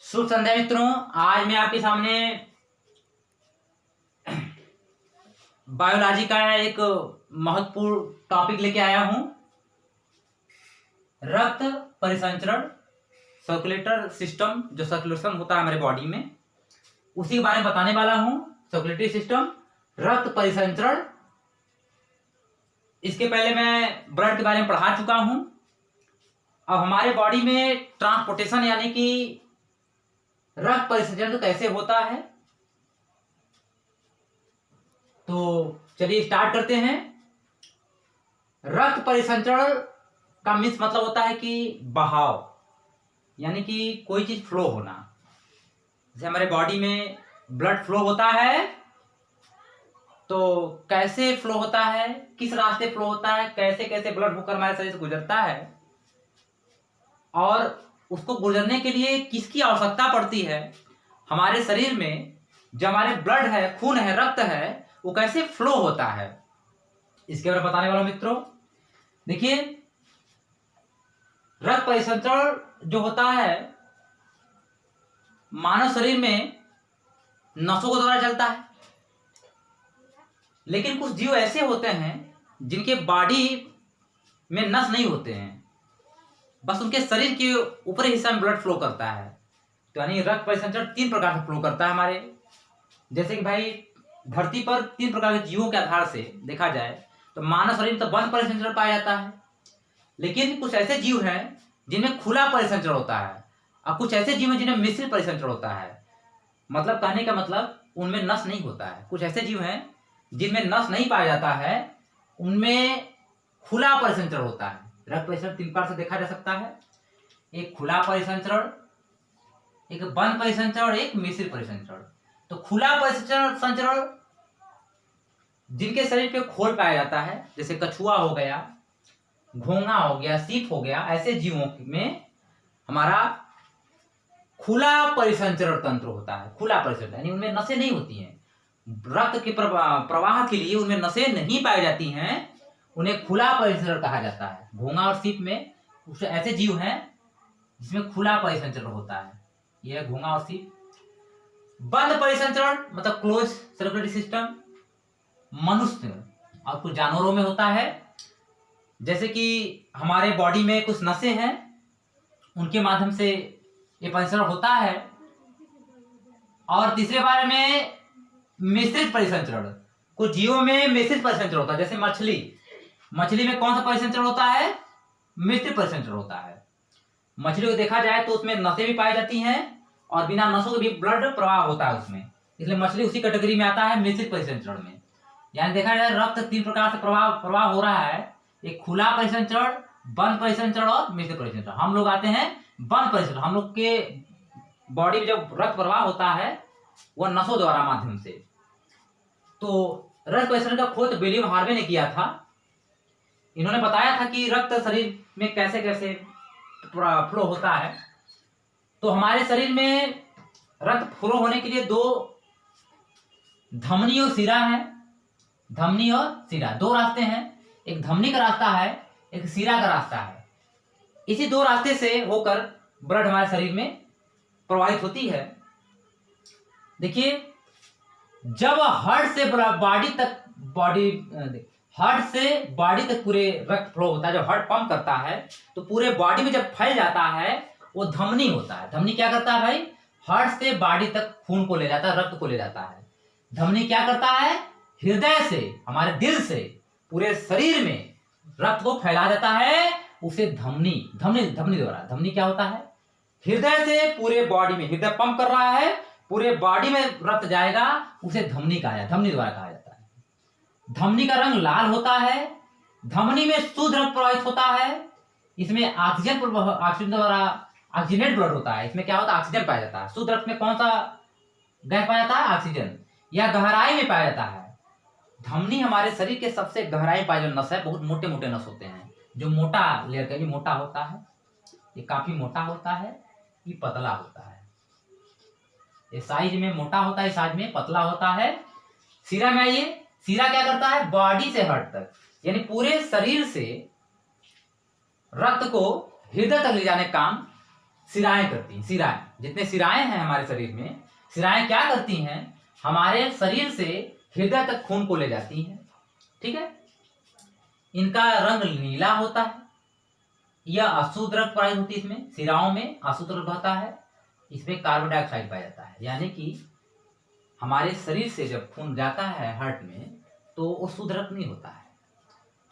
शुभ संध्या मित्रों। आज मैं आपके सामने बायोलॉजी का एक महत्वपूर्ण टॉपिक लेके आया हूं। रक्त परिसंचरण, सर्कुलेटर सिस्टम, जो सर्कुलेशन होता है हमारे बॉडी में, उसी के बारे में बताने वाला हूं। सर्कुलेटरी सिस्टम, रक्त परिसंचरण। इसके पहले मैं ब्लड के बारे में पढ़ा चुका हूं। अब हमारे बॉडी में ट्रांसपोर्टेशन यानी कि रक्त परिसंचरण तो कैसे होता है, तो चलिए स्टार्ट करते हैं। रक्त परिसंचरण का मीन्स मतलब होता है कि बहाव, यानी कि कोई चीज फ्लो होना। जैसे हमारे बॉडी में ब्लड फ्लो होता है, तो कैसे फ्लो होता है, किस रास्ते फ्लो होता है, कैसे कैसे ब्लड होकर हमारे शरीर से गुजरता है, और उसको गुजरने के लिए किसकी आवश्यकता पड़ती है हमारे शरीर में। जो हमारे ब्लड है, खून है, रक्त है, वो कैसे फ्लो होता है, इसके बारे में बताने वाला मित्रों। देखिए, रक्त परिसंचरण जो होता है मानव शरीर में नसों के द्वारा चलता है। लेकिन कुछ जीव ऐसे होते हैं जिनके बॉडी में नस नहीं होते हैं, बस उनके शरीर के ऊपरी हिस्सा में ब्लड फ्लो करता है। तो यानी रक्त परिसंचरण 3 प्रकार से फ्लो करता है हमारे। जैसे कि भाई धरती पर 3 प्रकार के जीवों के आधार से देखा जाए तो मानव शरीर में तो बंद परिसंचरण पाया जाता है, लेकिन कुछ ऐसे जीव हैं जिनमें खुला परिसंचरण होता है, और कुछ ऐसे जीव हैं जिनमें मिश्रित परिसंचरण होता है। मतलब कहने का मतलब उनमें नस नहीं होता है। कुछ ऐसे जीव हैं जिनमें नस नहीं पाया जाता है, उनमें खुला परिसंचरण होता है। रक्त परिसंचरण 3 प्रकार से देखा जा सकता है। एक खुला परिसंचरण, एक बंद परिसंचरण, एक मिश्रित परिसंचरण। तो खुला परिसंचरण जिनके शरीर पे खोल पाया जाता है, जैसे कछुआ हो गया, घोंघा हो गया, सीप हो गया, ऐसे जीवों में हमारा खुला परिसंचरण तंत्र होता है। खुला परिसंचरण यानी उनमें नसें नहीं होती हैं। रक्त के प्रवाह के लिए उनमें नसें नहीं पाई जाती हैं, उन्हें खुला परिसंचरण कहा जाता है। घोंघा और सीप में कुछ ऐसे जीव हैं जिसमें खुला परिसंचरण होता है। यह घोंघा और सीप। बंद परिसंचरण मतलब क्लोज सर्कुलेटरी सिस्टम मनुष्य और कुछ जानवरों में होता है। जैसे कि हमारे बॉडी में कुछ नसें हैं, उनके माध्यम से ये परिसंचरण होता है। और तीसरे बारे में मिश्रित परिसंचरण। कुछ जीवों में मिश्रित परिसंचरण होता है, जैसे मछली में कौन सा परिसंचरण होता है? मिश्रित परिसंचरण होता है। मछली को देखा जाए तो उसमें नसें भी पाई जाती हैं और बिना नसों के भी ब्लड प्रवाह होता है उसमें, इसलिए मछली उसी कैटेगरी में आता है, मिश्रित परिसंचरण में। यानी देखा जाए रक्त 3 प्रकार से प्रवाह हो रहा है। एक खुला परिसंचरण, बंद परिसंचरण और मिश्रित परिसंचरण। हम लोग आते हैं बंद परिसंचरण। हम लोग के बॉडी में जब रक्त प्रवाह होता है वह नसों द्वारा माध्यम से। तो रक्त परिसंचरण का खोज विलियम हार्वे ने किया था। इन्होंने बताया था कि रक्त शरीर में कैसे कैसे फ्लो होता है। तो हमारे शरीर में रक्त फ्लो होने के लिए 2 धमनी और शिरा है। धमनी और शिरा 2 रास्ते हैं। एक धमनी का रास्ता है, एक शिरा का रास्ता है। इसी 2 रास्ते से होकर ब्लड हमारे शरीर में प्रवाहित होती है। देखिए, जब हार्ट से बॉडी तक पूरे रक्त फ्लो होता है, जब हार्ट पंप करता है तो पूरे बॉडी में जब फैल जाता है वो धमनी होता है। धमनी क्या करता है भाई? हार्ट से बॉडी तक खून को ले जाता है, रक्त को ले जाता है। धमनी क्या करता है? हृदय से, हमारे दिल से पूरे शरीर में रक्त को फैला देता है, उसे धमनी द्वारा। धमनी क्या होता है? हृदय से पूरे बॉडी में, हृदय पंप कर रहा है, पूरे बॉडी में रक्त जाएगा, उसे धमनी द्वारा कहा जाता है। धमनी का रंग लाल होता है। धमनी में शुद्ध रक्त प्रवाहित होता है। इसमें ऑक्सीजन द्वारा ऑक्सीजनेट ब्लड होता है। इसमें क्या होता है? ऑक्सीजन पाया जाता है। शुद्ध रक्त में कौन सा गैस पाया जाता है? ऑक्सीजन। यह गहराई में पाया जाता है। धमनी हमारे शरीर के सबसे गहराई पाया जो नस है, बहुत मोटे मोटे नस होते हैं। जो मोटा लेयर का, ये मोटा होता है, ये काफी मोटा होता है, ये पतला होता है। ये साइज में मोटा होता है, साइज में पतला होता है। शिरा में आइए, शिरा क्या करता है? बॉडी से हार्ट तक, यानी पूरे शरीर से रक्त को हृदय तक ले जाने का काम सिराएं करती हैं। सिराएं, जितने सिराएं हैं हमारे शरीर में, सिराएं क्या करती हैं, हमारे शरीर से हृदय तक खून को ले जाती हैं। ठीक है, इनका रंग नीला होता है। यह अशुद्ध रक्त प्रवाहित होती है, इसमें सिराओं में अशुद्ध रक्त बहता है, इसमें कार्बन डाइऑक्साइड पाया जाता है। यानी कि हमारे शरीर से जब खून जाता है हार्ट में तो वो शुद्ध रक्त नहीं होता है।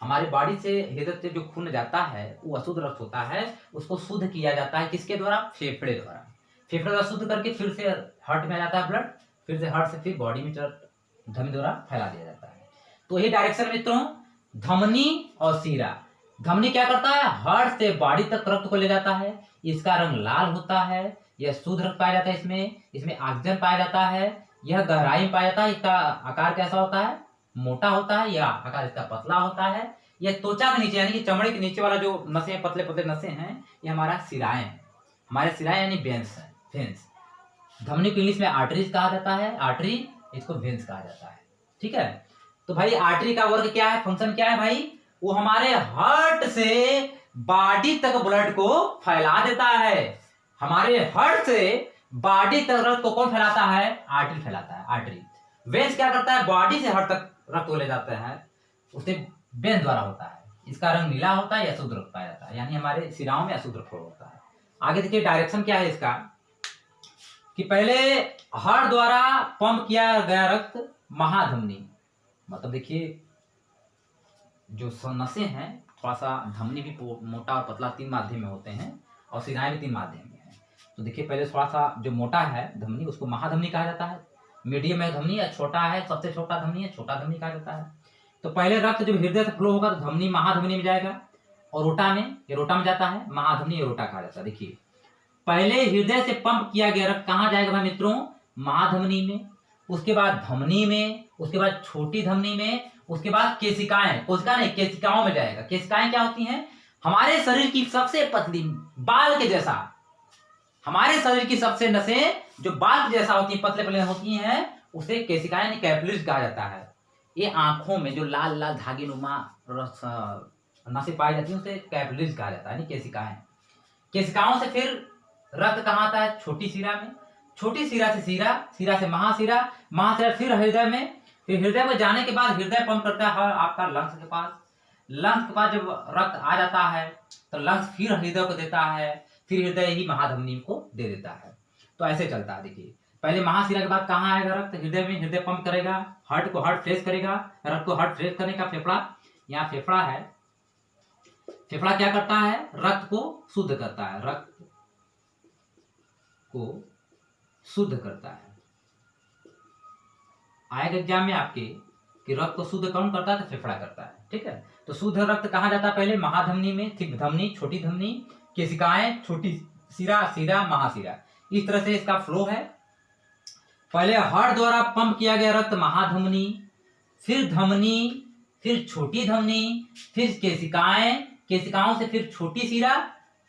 हमारे बॉडी से हृदय से जो खून जाता है वो अशुद्ध रक्त होता है, उसको शुद्ध किया जाता है किसके द्वारा, फेफड़े द्वारा। फेफड़े द्वारा शुद्ध करके फिर से हार्ट में आ जाता है ब्लड, फिर से हार्ट से फिर बॉडी में धमनी द्वारा फैला दिया जाता है। तो यही डायरेक्शन मित्रों, धमनी और सीरा। धमनी क्या करता है, हार्ट से बॉडी तक रक्त को ले जाता है, इसका रंग लाल होता है, यह शुद्ध रक्त पाया जाता है, इसमें ऑक्सीजन पाया जाता है, यह गहराई में पाया जाता है, इसका आकार कैसा होता है, मोटा होता है, या आकार इसका पतला होता है। यह त्वचा के नीचे यानी कि चमड़े के नीचे वाला जो नसें, पतले पतले नसें हैं, ये हमारा सिराएं हैं। हमारे सिराएं यानी वेन्स है, वेन्स। धमनी को इंग्लिश में आर्टरीज कहा जाता है, आर्टरी, इसको वेन्स कहा जाता है। ठीक है, तो भाई आर्टरी का वर्क क्या है, फंक्शन क्या है भाई, वो हमारे हार्ट से बॉडी तक ब्लड को फैला देता है। हमारे हार्ट से बॉडी तक रक्त को कौन फैलाता है, आर्टरी फैलाता है, आर्टरी। वेन्स क्या करता है, बॉडी से हार्ट तक रक्त को ले जाता है, उसे वेन द्वारा होता है। इसका रंग नीला होता है या अशुद्ध रक्त पाया जाता है, यानी हमारे सिराओं में अशुद्ध रक्त होता है। आगे देखिए डायरेक्शन क्या है इसका, कि पहले हार्ट द्वारा पंप किया गया रक्त महाधमनी, मतलब देखिए जो नसें हैं, थोड़ा सा धमनी भी मोटा और पतला 3 माध्यम में होते हैं, और सिराएं भी 3 माध्यम में है। तो देखिए पहले थोड़ा सा जो मोटा है धमनी, उसको महाधमनी कहा जाता है। मीडियम है धमनी, या छोटा है, सबसे छोटा धमनी है, छोटा धमनी कहा जाता है। तो पहले रक्त जब हृदय से फ्लो होगा तो धमनी महाधमनी में जाएगा, और रोटा में, ये रोटा में जाता है, महाधमनी रोटा कहा जाता है। देखिए पहले हृदय से पंप किया गया रक्त कहाँ जाएगा भाई मित्रों, महाधमनी में, उसके बाद धमनी में, उसके बाद छोटी धमनी में, उसके बाद केशिकाएं, कोशिका नहीं केशिकाओं में जाएगा। केशिकाएं क्या होती हैं, हमारे शरीर की सबसे पतली, बाल के जैसा, हमारे शरीर की सबसे नसें जो बाल के जैसा होती है, पतले पतले होती हैं, उसे केशिकाएं यानी कैपिलरीज कहा जाता है। ये आंखों में जो लाल लाल धागे नुमा नसें पाई जाती है उसे कैपिलरीज कहा जाता है, यानी केशिकाएं। केशिकाओं से फिर रक्त कहाँ आता है, छोटी शिरा में, छोटी शिरा से सीरा, सीरा से महाशिरा, महाशिरा फिर हृदय में, फिर हृदय में जाने के बाद हृदय पंप करता है आपका लंग्स के पास। लंग्स के पास जब रक्त आ जाता है तो लंग्स फिर हृदय को देता है, फिर हृदय ही महाधमनी को दे देता है। तो ऐसे चलता है। देखिए पहले महाशिरा के बाद कहाँ आएगा रक्त, हृदय में, हृदय पंप करेगा, हार्ट को हार्ट फ्रेश करेगा, रक्त को हार्ट फ्रेश करने का फेफड़ा, यहाँ फेफड़ा है, फेफड़ा क्या करता है, रक्त को शुद्ध करता है, रक्त को शुद्ध करता है। आएगा एग्जाम में आपके कि रक्त को शुद्ध कौन करता है, तो फेफड़ा करता है। ठीक है, तो शुद्ध रक्त कहाँ जाता है, पहले महाधमनी में, ठीक धमनी, छोटी धमनी, केशिकाएं, छोटी शिरा, शिरा, महाशिरा, इस तरह से इसका फ्लो है। पहले हार्ट द्वारा पंप किया गया रक्त महाधमनी, फिर धमनी, फिर छोटी धमनी, फिर केशिकाएं, केशिकाओं से फिर छोटी शिरा,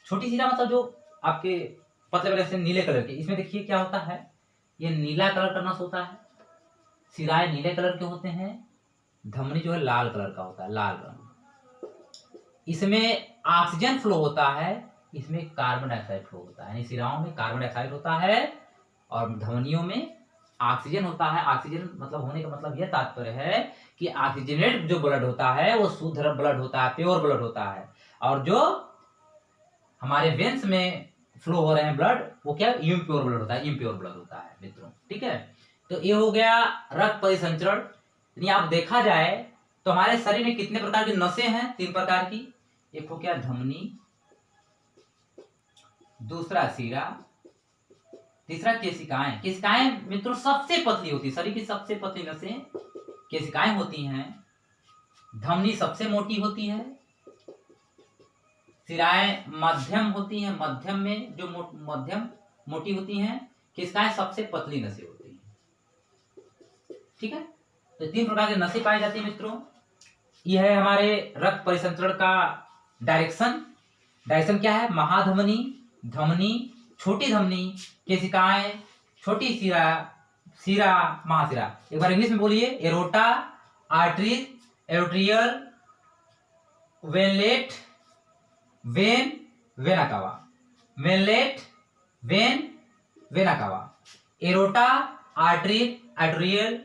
छोटी शिरा मतलब जो आपके पतले पतले से नीले कलर के, इसमें देखिए क्या होता है, ये नीला कलर का नस होता है, सिराएं नीले कलर के होते हैं, धमनी जो है लाल कलर का होता है, लाल रंग। इसमें ऑक्सीजन फ्लो होता है, इसमें कार्बन डाइऑक्साइड फ्लो होता है, यानी सिराओं में कार्बन डाइऑक्साइड होता है और धमनियों में ऑक्सीजन होता है। ऑक्सीजन मतलब होने का मतलब यह तात्पर्य है कि ऑक्सीजनेट जो ब्लड होता है वो शुद्ध ब्लड होता है, प्योर ब्लड होता है, और जो हमारे वेन्स में फ्लो हो रहे हैं ब्लड, वो क्या इम्प्योर ब्लड होता है, इम्प्योर ब्लड होता है मित्रों। ठीक है, तो ये हो गया रक्त परिसंचरण। यानी आप देखा जाए तो हमारे शरीर में कितने प्रकार की नसें हैं, 3 प्रकार की। एक हो गया धमनी, दूसरा शिरा, तीसरा केशिकाएं। केशिकाएं मित्रों सबसे पतली होती है, शरीर की सबसे पतली नसें केशिकाएं होती हैं। धमनी सबसे मोटी होती है, शिराएं मध्यम होती हैं, मध्यम में जो मध्यम मोटी होती हैं, केशिकाएं सबसे पतली नसें होती हैं। ठीक है, तो 3 प्रकार की नसें पाई जाती है मित्रों। यह है हमारे रक्त परिसंचरण का डायरेक्शन। डायरेक्शन क्या है, महाधमनी, धमनी, छोटी धमनी, केशिकाएं, छोटी शिरा, शिरा, महाशिरा। एक बार इंग्लिश में बोलिए, aorta, arteries, arteriole, venule, vein, vena cava, venule, vein, vena cava, aorta, artery, arteriole,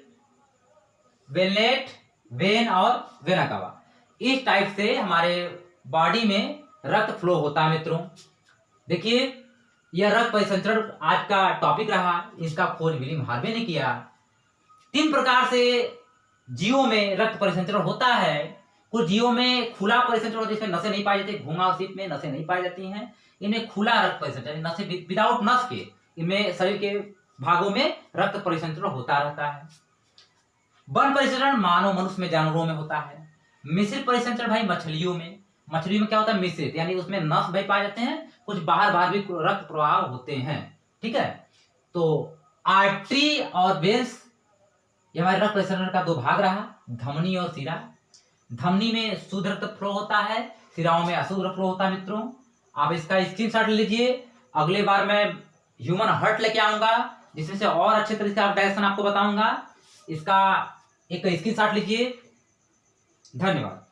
venule, vein और वेना कावा। इस टाइप से हमारे बॉडी में रक्त फ्लो होता है मित्रों। देखिए, यह रक्त परिसंचरण आज का टॉपिक रहा। इसका खोज विलियम हार्वे ने किया। 3 प्रकार से जीवों में रक्त परिसंचरण होता है। कुछ जीवों में खुला परिसंचरण होता है, जिसमें नसें नहीं पाई जाती। घुंघा सीप में नसें नहीं पाई जाती हैं। इनमें खुला रक्त परिसंचरण, नसें विदाउट नस के इनमें शरीर के भागों में रक्त परिसंचरण होता रहता है। वन परिसंचरण मानव, मनुष्य में, जानवरों में होता है। मिश्रित परिसंचरण भाई मछलियों में। मछलियों में क्या होता है? मिश्रित, यानी उसमें नस भाई पाए जाते हैं, कुछ बाहर भी रक्त प्रवाह होते हैं। ठीक है, तो आर्टरी और वेन्स, ये हमारे रक्त परिसंचरण का 2 भाग रहा, धमनी और सिरा। धमनी में शुद्ध रक्त फ्लो होता है, सिराओं में अशुद्ध रक्त फ्लो होता है। मित्रों, आप इसका स्क्रीनशॉट लीजिए। अगले बार मैं ह्यूमन हार्ट लेके आऊंगा, जिसमें से और अच्छे तरीके से आप डायरेक्शन आपको बताऊंगा। इसका एक स्क्रीनशॉट लीजिए। धन्यवाद।